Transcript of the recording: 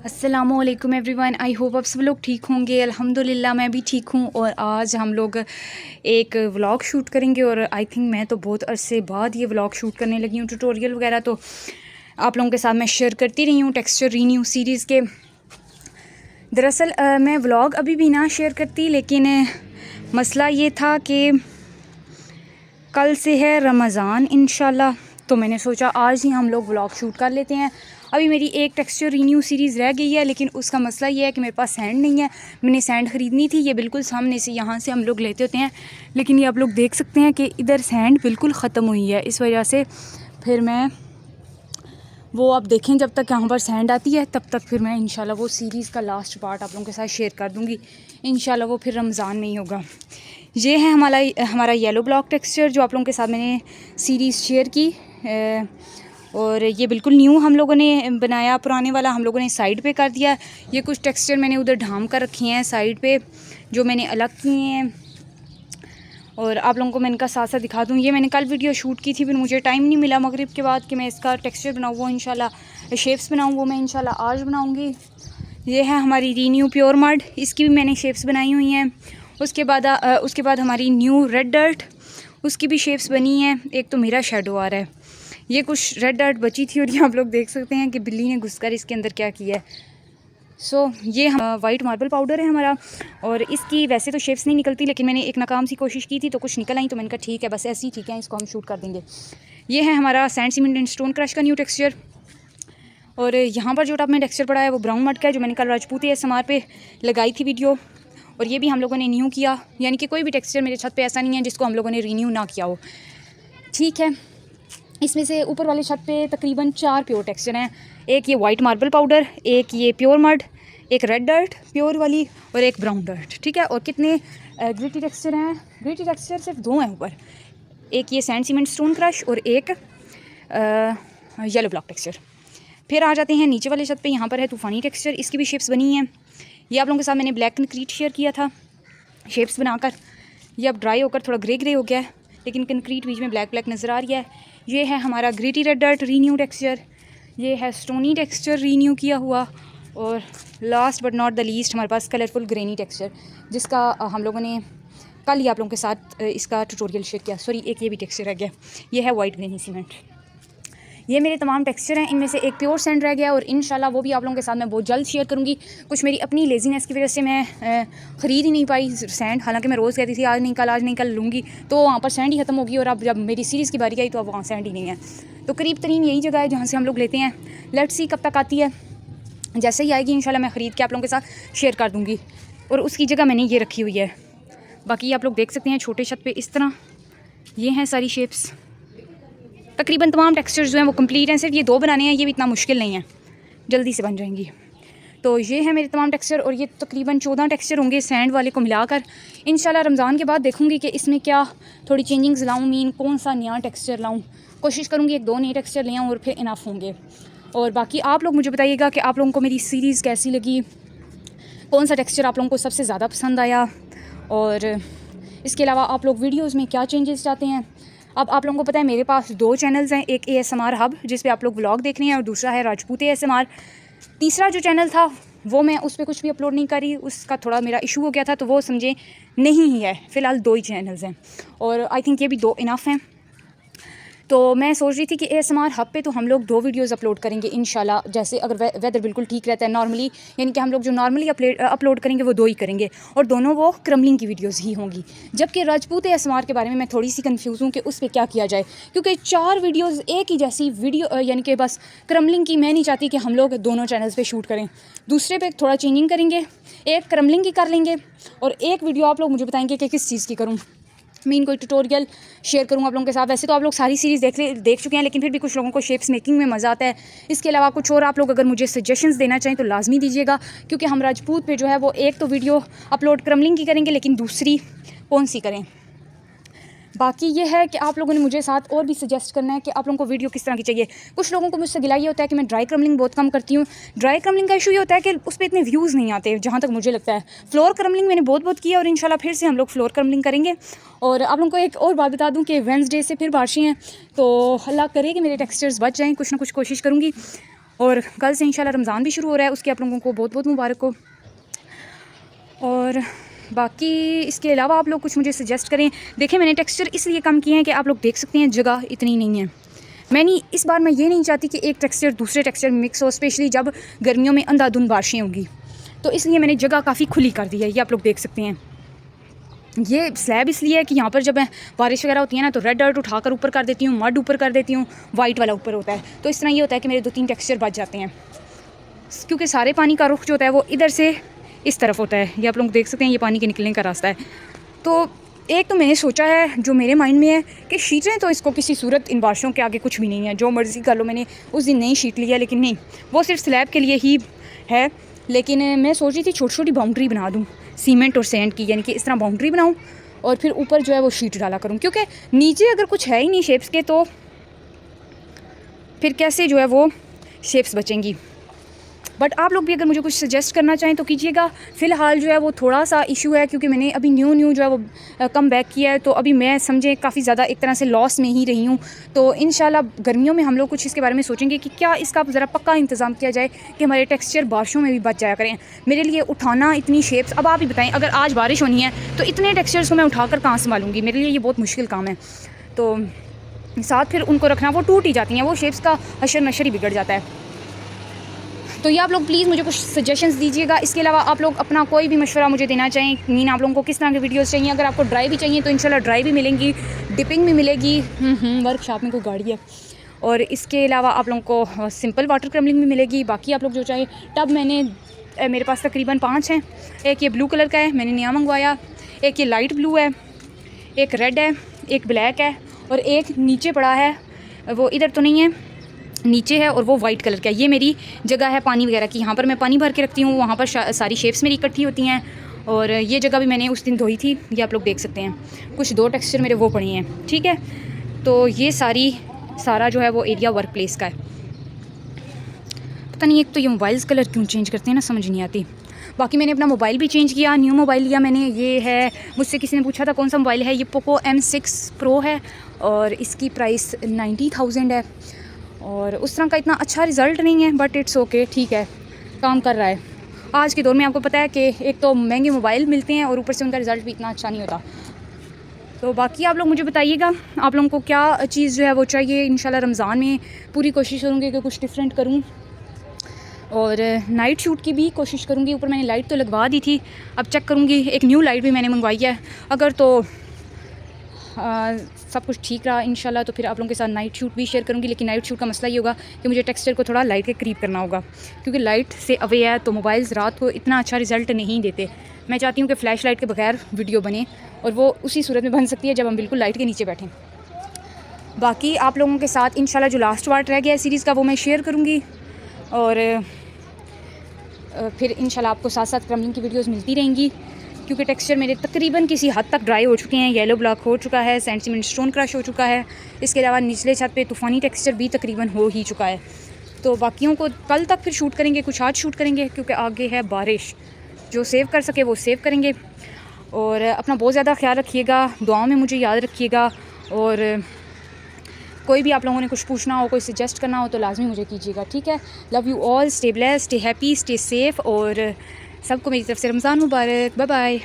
अस्सलामुअलैकुम everyone, I hope आप सब लोग ठीक होंगे। अल्हम्दुलिल्लाह मैं भी ठीक हूँ। और आज हम लोग एक व्लॉग शूट करेंगे और आई थिंक मैं तो बहुत अरसे बाद ये व्लॉग शूट करने लगी हूँ। ट्यूटोरियल वगैरह तो आप लोगों के साथ मैं शेयर करती रही हूँ टेक्सचर रीन्यू सीरीज़ के। दरअसल मैं व्लॉग अभी भी ना शेयर करती, लेकिन मसला ये था कि कल से है रमज़ान इंशाल्लाह, तो मैंने सोचा आज ही हम लोग व्लॉग शूट कर लेते हैं। अभी मेरी एक टेक्सचर रीन्यू सीरीज़ रह गई है, लेकिन उसका मसला ये है कि मेरे पास सैंड नहीं है। मैंने सैंड ख़रीदनी थी, ये बिल्कुल सामने से यहाँ से हम लोग लेते होते हैं, लेकिन ये आप लोग देख सकते हैं कि इधर सैंड बिल्कुल ख़त्म हुई है। इस वजह से फिर मैं वो आप देखें जब तक यहाँ पर सैंड आती है तब तक फिर मैं इंशाल्लाह वो सीरीज़ का लास्ट पार्ट आप लोगों के साथ शेयर कर दूँगी। इंशाल्लाह वो फिर रमज़ान में ही होगा। ये है हमारा येलो ब्लॉक टेक्सचर जो आप लोगों के साथ मैंने सीरीज़ शेयर की। और ये बिल्कुल न्यू हम लोगों ने बनाया, पुराने वाला हम लोगों ने साइड पे कर दिया। ये कुछ टेक्सचर मैंने उधर ढाम कर रखे हैं साइड पे, जो मैंने अलग किए हैं। और आप लोगों को मैं इनका साथ साथ दिखा दूँ। ये मैंने कल वीडियो शूट की थी, फिर मुझे टाइम नहीं मिला मगरिब के बाद कि मैं इसका टेक्सचर बनाऊँ, वो इंशाल्लाह शेप्स बनाऊँ, वो मैं इंशाल्लाह आज बनाऊँगी। ये है हमारी रीन्यू प्योर मड, इसकी भी मैंने शेप्स बनाई हुई हैं। उसके बाद हमारी न्यू रेड डर्ट, उसकी भी शेप्स बनी हैं। एक तो मेरा शेडो आ रहा है, ये कुछ रेड डर्ट बची थी और ये आप लोग देख सकते हैं कि बिल्ली ने घुसकर इसके अंदर क्या किया है। ये वाइट मार्बल पाउडर है हमारा, और इसकी वैसे तो शेप्स नहीं निकलती, लेकिन मैंने एक नाकाम सी कोशिश की थी तो कुछ निकल आई, तो मैंने कहा ठीक है बस ऐसे ही ठीक है, इसको हम शूट कर देंगे। ये है हमारा sand cement and stone crush का न्यू टेक्सचर। और यहाँ पर जो टॉप में टेक्सचर पड़ा है वो ब्राउन मड का है, जो मैंने कल राजपूती ASMR पे लगाई थी वीडियो। और ये भी हम लोगों ने न्यू किया, यानी कि कोई भी टेक्सचर मेरे छत पे ऐसा नहीं है जिसको हम लोगों ने रीन्यू ना किया हो। ठीक है, इसमें से ऊपर वाले छत पे तकरीबन 4 प्योर टेक्सचर हैं। एक ये वाइट मार्बल पाउडर, एक ये प्योर मड, एक रेड डर्ट प्योर वाली, और एक ब्राउन डर्ट। ठीक है, और कितने ग्रिटी टेक्सचर हैं? ग्रिटी टेक्सचर सिर्फ 2 हैं ऊपर, एक ये सैंड सीमेंट स्टोन क्रश और एक येलो ब्लॉक टेक्सचर। फिर आ जाते हैं नीचे वाले छत पे, यहाँ पर है तूफ़ानी टेक्सचर, इसकी भी शेप्स बनी हैं। ये आप लोगों के साथ मैंने ब्लैक कंक्रीट शेयर किया था शेप्स बनाकर। ये अब ड्राई होकर थोड़ा ग्रे ग्रे हो गया है, लेकिन कंक्रीट बीच में ब्लैक ब्लैक नज़र आ रही है। ये है हमारा gritty red dirt renew texture, ये है स्टोनी टेक्सचर रीन्यू किया हुआ। और last but not the least हमारे पास कलरफुल ग्रेनी टेक्सचर, जिसका हम लोगों ने कल ही आप लोगों के साथ इसका ट्यूटोरियल शेयर किया। सॉरी, एक ये भी टेक्सचर रह गया, ये है वाइट ग्रेनी सीमेंट। ये मेरे तमाम टेक्सचर हैं, इनमें से एक प्योर सैंड रह गया और इंशाल्लाह वो भी आप लोगों के साथ मैं बहुत जल्द शेयर करूँगी। कुछ मेरी अपनी लेजीनेस की वजह से मैं ख़रीद ही नहीं पाई सैंड, हालांकि मैं रोज़ कहती थी आज नहीं कल लूँगी, तो वहाँ पर सैंड ही ख़त्म होगी। और अब जब मेरी सीरीज़ की बारी आई तो अब वहाँ सैंड ही नहीं है। तो करीब तरीन यही जगह है जहाँ से हम लोग लेते हैं। लेट्स सी कब तक आती है, जैसे ही आएगी इंशाल्लाह मैं ख़रीद के आप लोगों के साथ शेयर कर दूँगी। और उसकी जगह मैंने ये रखी हुई है। बाकी आप लोग देख सकते हैं छोटे छत पे इस तरह ये हैं सारी शेप्स। तकरीबन तमाम टेक्सचर्स जो हैं वो कंप्लीट हैं, सिर्फ ये 2 बनाने हैं, ये भी इतना मुश्किल नहीं है, जल्दी से बन जाएंगी। तो ये है मेरे तमाम टेक्सचर, और ये तकरीबन 14 टेक्सचर होंगे सैंड वाले को मिलाकर। इंशाल्लाह रमज़ान के बाद देखूँगी कि इसमें क्या थोड़ी चेंजिंग्स लाऊँ, मीन कौन सा नया टेक्सचर लाऊँ। कोशिश करूँगी 1-2 नए टेक्सचर ले आऊँ और फिर इनफ होंगे। और बाकी आप लोग मुझे बताइएगा कि आप लोगों को मेरी सीरीज़ कैसी लगी, कौन सा टेक्सचर आप लोगों को सबसे ज़्यादा पसंद आया, और इसके अलावा आप लोग वीडियोज़ में क्या चेंजेस चाहते हैं। अब आप लोगों को पता है मेरे पास 2 चैनल्स हैं, एक ASMR हब जिस पे आप लोग व्लॉग देख रहे हैं, और दूसरा है राजपूती ASMR। तीसरा जो चैनल था वो मैं उस पर कुछ भी अपलोड नहीं करी, उसका थोड़ा मेरा इशू हो गया था, तो वो समझे नहीं ही है। फ़िलहाल 2 ही चैनल्स हैं और आई थिंक ये भी 2 इनफ हैं। तो मैं सोच रही थी कि ASMR हब पे तो हम लोग 2 वीडियोज़ अपलोड करेंगे इंशाल्लाह, जैसे अगर वेदर बिल्कुल ठीक रहता है नॉर्मली, यानी कि हम लोग जो नॉर्मली अपलोड करेंगे वो 2 ही करेंगे, और दोनों वो क्रमलिंग की वीडियोज़ ही होंगी। जबकि राजपूत ASMR के बारे में मैं थोड़ी सी कन्फ्यूज़ हूँ कि उस पर क्या किया जाए, क्योंकि 4 वीडियोज़ एक ही जैसी वीडियो, यानी कि बस क्रमलिंग की मैं नहीं चाहती कि हम लोग दोनों चैनल्स पर शूट करें। दूसरे पे थोड़ा चेंजिंग करेंगे, एक क्रमलिंग की कर लेंगे, और एक वीडियो आप लोग मुझे बताएंगे कि किस चीज़ की करूँ। मैं कोई ट्यूटोरियल शेयर करूँगा आप लोगों के साथ। वैसे तो आप लोग सारी सीरीज़ देख चुके हैं, लेकिन फिर भी कुछ लोगों को शेप्स मेकिंग में मज़ा आता है। इसके अलावा कुछ और आप लोग अगर मुझे सजेशंस देना चाहें तो लाजमी दीजिएगा, क्योंकि हम राजपूत पे जो है वो एक तो वीडियो अपलोड क्रमलिंग की करेंगे, लेकिन दूसरी कौन सी करें। बाकी ये है कि आप लोगों ने मुझे साथ और भी सजेस्ट करना है कि आप लोगों को वीडियो किस तरह की चाहिए। कुछ लोगों को मुझसे गिला ये होता है कि मैं ड्राई क्रमलिंग बहुत कम करती हूँ। ड्राई क्रमलिंग का इशू ये होता है कि उस पर इतने व्यूज़ नहीं आते जहाँ तक मुझे लगता है। फ्लोर क्रमलिंग मैंने बहुत किया, और इंशाल्लाह फिर से हम लोग फ्लोर क्रमलिंग करेंगे। और आप लोगों को एक और बात बता दूँ कि वेडनेसडे से फिर बारिशें हैं, तो अल्लाह करे कि मेरे टेक्सचर्स बच जाएँ, कुछ ना कुछ कोशिश करूँगी। और कल से इंशाल्लाह रमज़ान भी शुरू हो रहा है, उसके आप लोगों को बहुत बहुत मुबारक हो। और बाकी इसके अलावा आप लोग कुछ मुझे सजेस्ट करें। देखें, मैंने टेक्सचर इसलिए कम किए हैं कि आप लोग देख सकते हैं जगह इतनी नहीं है। इस बार मैं ये नहीं चाहती कि एक टेक्सचर दूसरे टेक्सचर मिक्स हो, स्पेशली जब गर्मियों में अंधाधुंध बारिशें होंगी, तो इसलिए मैंने जगह काफ़ी खुली कर दी है। ये आप लोग देख सकते हैं। ये स्लैब इसलिए है कि यहाँ पर जब बारिश वगैरह होती है ना, तो रेड डर्ट उठाकर ऊपर कर देती हूँ, मड ऊपर कर देती हूँ, वाइट वाला ऊपर होता है। तो इस तरह ये होता है कि मेरे 2-3 टेक्सचर बच जाते हैं, क्योंकि सारे पानी का रुख जो होता है वो इधर से इस तरफ होता है। ये आप लोग देख सकते हैं, ये पानी के निकलने का रास्ता है। तो एक तो मैंने सोचा है, जो मेरे माइंड में है, कि शीटें तो इसको किसी सूरत इन बारिशों के आगे कुछ भी नहीं है, जो मर्ज़ी कर लो। मैंने उस दिन नई शीट लिया, लेकिन नहीं, वो सिर्फ स्लैब के लिए ही है। लेकिन मैं सोच रही थी छोटी छोटी बाउंड्री बना दूँ सीमेंट और सैंड की, यानी कि इस तरह बाउंड्री बनाऊँ और फिर ऊपर जो है वो शीट डाला करूँ, क्योंकि नीचे अगर कुछ है ही नहीं शेप्स के, तो फिर कैसे जो है वो शेप्स बचेंगी। बट आप लोग भी अगर मुझे कुछ सजेस्ट करना चाहें तो कीजिएगा। फ़िलहाल जो है वो थोड़ा सा इशू है, क्योंकि मैंने अभी न्यू जो है वो कम बैक किया है, तो अभी मैं समझें काफ़ी ज़्यादा एक तरह से लॉस में ही रही हूँ। तो इंशाल्लाह गर्मियों में हम लोग कुछ इसके बारे में सोचेंगे कि क्या इसका ज़रा पक्का इंतज़ाम किया जाए कि हमारे टेक्सचर बारिशों में भी बच जाया करें। मेरे लिए उठाना इतनी शेप्स, अब आप ही बताएं, अगर आज बारिश होनी है तो इतने टेक्सचर्स को मैं उठाकर कहाँ संभालूंगी? मेरे लिए ये बहुत मुश्किल काम है। तो साथ फिर उनको रखना, वो टूट ही जाती हैं, वो शेप्स का हशर नशर ही बिगड़ जाता है। तो ये आप लोग प्लीज़ मुझे कुछ सजेशंस दीजिएगा। इसके अलावा आप लोग अपना कोई भी मशवरा मुझे देना चाहें, मीन आप लोगों को किस तरह के वीडियोस चाहिए। अगर आपको ड्राई भी चाहिए तो इंशाल्लाह ड्राई भी मिलेंगी, डिपिंग भी मिलेगी। वर्कशॉप में कोई गाड़ी है। और इसके अलावा आप लोगों को सिंपल वाटर क्रमलिंग भी मिलेगी। बाकी आप लोग जो चाहें, टब मेरे पास तकरीबन 5 हैं। एक ये ब्लू कलर का है, मैंने नया मंगवाया। एक ये लाइट ब्लू है, एक रेड है, एक ब्लैक है, और एक नीचे पड़ा है, वो इधर तो नहीं है, नीचे है, और वो वाइट कलर का है। ये मेरी जगह है पानी वगैरह की, यहाँ पर मैं पानी भर के रखती हूँ, वहाँ पर सारी शेप्स मेरी इकट्ठी होती हैं। और ये जगह भी मैंने उस दिन धोई थी, ये आप लोग देख सकते हैं। कुछ 2 टेक्सचर मेरे वो पड़े हैं, ठीक है। तो ये सारा जो है वो एरिया वर्क प्लेस का है। पता नहीं, एक तो ये मोबाइल्स कलर क्यों चेंज करते हैं ना, समझ नहीं आती। बाकी मैंने अपना मोबाइल भी चेंज किया, न्यू मोबाइल लिया मैंने। ये है, मुझसे किसी ने पूछा था कौन सा मोबाइल है, ये पोको M6 Pro है, और इसकी प्राइस 90,000 है। और उस तरह का इतना अच्छा रिज़ल्ट नहीं है, बट इट्स ओके, ठीक है, काम कर रहा है। आज के दौर में आपको पता है कि एक तो महंगे मोबाइल मिलते हैं और ऊपर से उनका रिज़ल्ट भी इतना अच्छा नहीं होता। तो बाकी आप लोग मुझे बताइएगा, आप लोगों को क्या चीज़ जो है वो चाहिए। इंशाल्लाह रमज़ान में पूरी कोशिश करूँगी कि कुछ डिफरेंट करूँ, और नाइट शूट की भी कोशिश करूँगी। ऊपर मैंने लाइट तो लगवा दी थी, अब चेक करूँगी। एक न्यू लाइट भी मैंने मंगवाई है, अगर तो सब कुछ ठीक रहा इंशाल्लाह, तो फिर आप लोगों के साथ नाइट शूट भी शेयर करूँगी। लेकिन नाइट शूट का मसला ये होगा कि मुझे टेक्सचर को थोड़ा लाइट के करीब करना होगा, क्योंकि लाइट से अवे है, तो मोबाइल्स रात को इतना अच्छा रिज़ल्ट नहीं देते। मैं चाहती हूँ कि फ़्लैश लाइट के बगैर वीडियो बने, और वो उसी सूरत में बन सकती है जब हम बिल्कुल लाइट के नीचे बैठें। बाकी आप लोगों के साथ इंशाल्लाह जो लास्ट पार्ट रह गया है सीरीज़ का, वो मैं शेयर करूँगी। और फिर इंशाल्लाह आपको साथ साथ क्रमलिंग की वीडियोस मिलती रहेंगी, क्योंकि टेक्सचर मेरे तकरीबन किसी हद तक ड्राई हो चुके हैं। येलो ब्लॉक हो चुका है, सैंड सीमेंट स्टोन क्रश हो चुका है। इसके अलावा निचले छत पे तूफ़ानी टेक्सचर भी तकरीबन हो ही चुका है। तो बाकियों को कल तक फिर शूट करेंगे, कुछ आज शूट करेंगे, क्योंकि आगे है बारिश। जो सेव कर सके वो सेव करेंगे। और अपना बहुत ज़्यादा ख्याल रखिएगा, दुआओं में मुझे याद रखिएगा। और कोई भी आप लोगों ने कुछ पूछना हो, कोई सजेस्ट करना हो, तो लाजमी मुझे कीजिएगा, ठीक है। Love you all, stay blessed, stay happy, stay safe, और सबको मेरी तरफ से रमज़ान मुबारक। Bye bye.